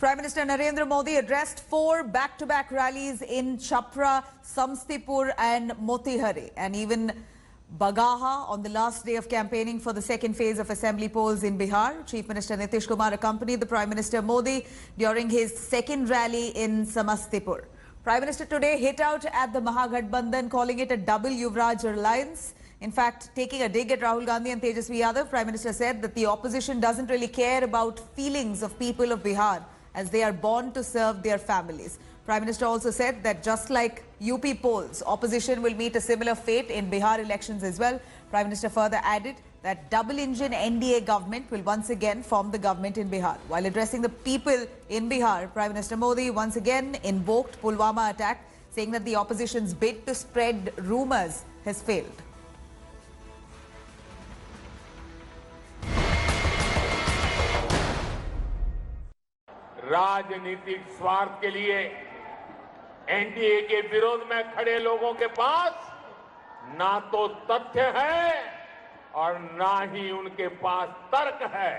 Prime Minister Narendra Modi addressed 4 back-to-back rallies in Chhapra, Samstipur and Motihari, and even Bagaha on the last day of campaigning for the second phase of assembly polls in Bihar. Chief Minister Nitish Kumar accompanied the Prime Minister Modi during his second rally in Samastipur. Prime Minister today hit out at the Mahagathbandhan, calling it a double Yuvraj alliance. In fact, taking a dig at Rahul Gandhi and Tejasvi Yadav, Prime Minister said that the opposition doesn't really care about feelings of people of Bihar, as they are born to serve their families. Prime Minister also said that just like UP polls, opposition will meet a similar fate in Bihar elections as well. Prime Minister further added that double-engine NDA government will once again form the government in Bihar. While addressing the people in Bihar, Prime Minister Modi once again invoked Pulwama attack, saying that the opposition's bid to spread rumours has failed. राजनीतिक स्वार्थ के लिए NDA के विरोध में खड़े लोगों के पास ना तो तथ्य है और ना ही उनके पास तर्क है।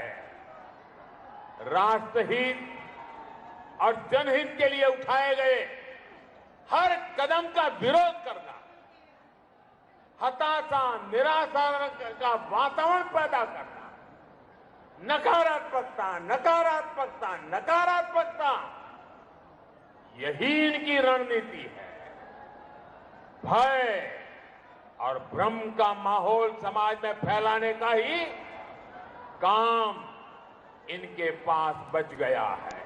राष्ट्रहित और जनहित के लिए उठाए गए हर कदम का विरोध करना, हताशा निराशा का वातावरण पैदा करना, नकारात्मकता नकारात्मकता नकारात्मकता, यही इनकी रणनीति है। भय और भ्रम का माहौल समाज में फैलाने का ही काम इनके पास बच गया है।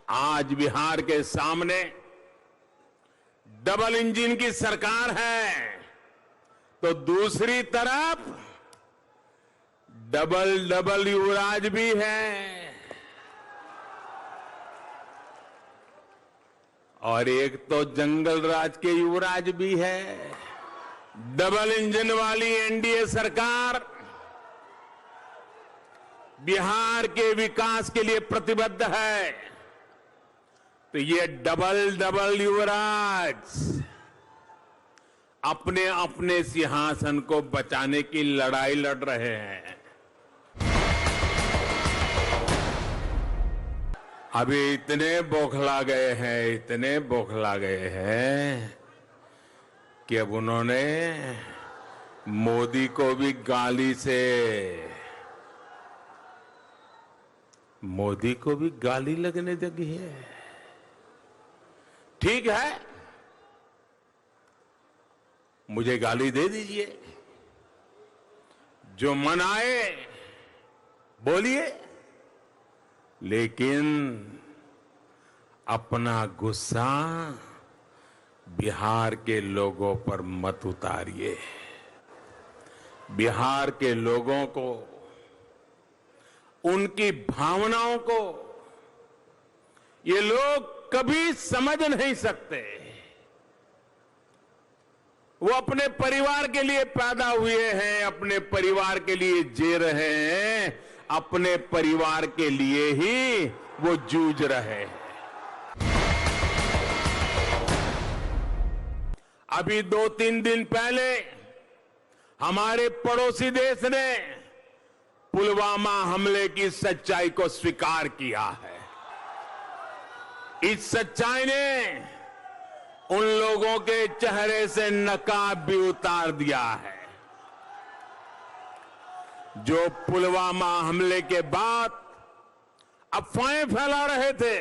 आज बिहार के सामने डबल इंजन की सरकार है, तो दूसरी तरफ डबल युवराज भी है और एक तो जंगल राज के युवराज भी है। डबल इंजन वाली एनडीए सरकार बिहार के विकास के लिए प्रतिबद्ध है, तो ये डबल युवराज अपने अपने सिंहासन को बचाने की लड़ाई लड़ रहे हैं। अभी इतने बौखला गए हैं कि अब उन्होंने मोदी को भी गाली लगने लगी है। ठीक है, मुझे गाली दे दीजिए, जो मन आए बोलिए, लेकिन अपना गुस्सा बिहार के लोगों पर मत उतारिए। बिहार के लोगों को, उनकी भावनाओं को ये लोग कभी समझ नहीं सकते। वो अपने परिवार के लिए पैदा हुए हैं, अपने परिवार के लिए जी रहे हैं, अपने परिवार के लिए ही वो जूझ रहे हैं। अभी 2-3 दिन पहले हमारे पड़ोसी देश ने पुलवामा हमले की सच्चाई को स्वीकार किया है। इस सच्चाई ने उन लोगों के चेहरे से नकाब भी उतार दिया है, जो पुलवामा हमले के बाद अफवाहें फैला रहे थे।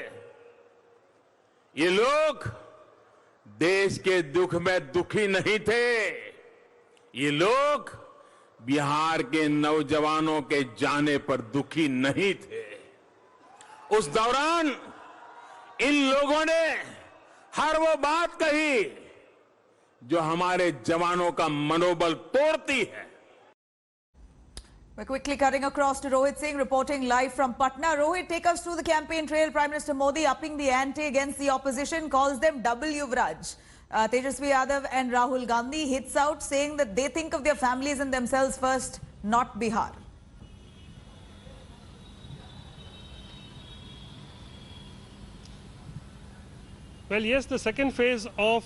ये लोग देश के दुख में दुखी नहीं थे, ये लोग बिहार के नौजवानों के जाने पर दुखी नहीं थे। उस दौरान इन लोगों ने हर वो बात कही जो हमारे जवानों का मनोबल तोड़ती है। We're quickly cutting across to Rohit Singh, reporting live from Patna. Rohit, take us through the campaign trail. Prime Minister Modi upping the ante against the opposition, calls them double Yuvraj. Tejasvi Yadav and Rahul Gandhi hits out, saying that they think of their families and themselves first, not Bihar. Well, yes, the second phase of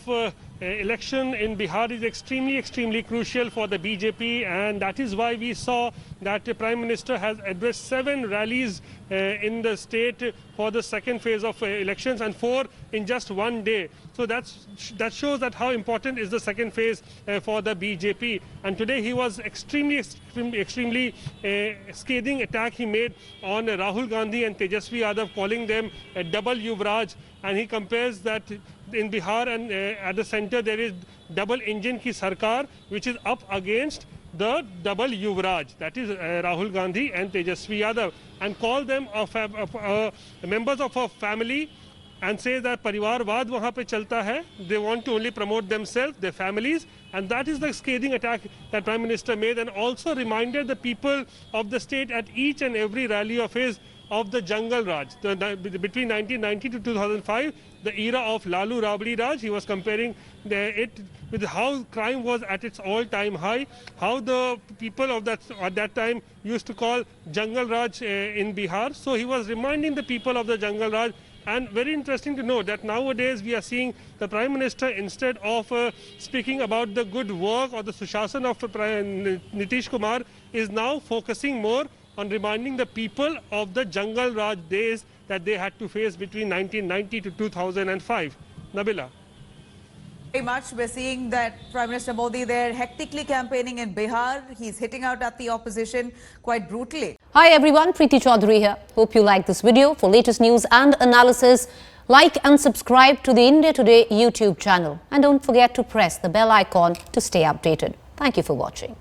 election in Bihar is extremely crucial for the BJP, and that is why we saw that the Prime Minister has addressed 7 rallies in the state for the second phase of elections, and 4 in just one day. So that shows that how important is the second phase for the BJP. And today he was extremely scathing attack he made on Rahul Gandhi and Tejasvi Yadav, calling them a double Yuvraj, and he compares that in Bihar and at the center there is double engine ki sarkar, which is up against the double Yuvraj, that is Rahul Gandhi and Tejasvi Yadav, and call them members of a family, and say that Parivarvad wahan pe chalta hai. They want to only promote themselves, their families, and that is the scathing attack that Prime Minister made, and also reminded the people of the state at each and every rally of his of the Jungle Raj. Between 1990 to 2005, the era of Lalu Rabdi Raj, he was comparing it with how crime was at its all-time high, how the people of that at that time used to call Jungle Raj in Bihar. So he was reminding the people of the Jungle Raj. And very interesting to know that nowadays we are seeing the Prime Minister, instead of speaking about the good work or the Sushasana of Nitish Kumar, is now focusing more on reminding the people of the Jungle Raj days that they had to face between 1990 to 2005. Nabila. Very much. We're seeing that Prime Minister Modi there hectically campaigning in Bihar. He's hitting out at the opposition quite brutally. Hi everyone, Preeti Chaudhary here. Hope you like this video. For latest news and analysis, like and subscribe to the India Today YouTube channel. And don't forget to press the bell icon to stay updated. Thank you for watching.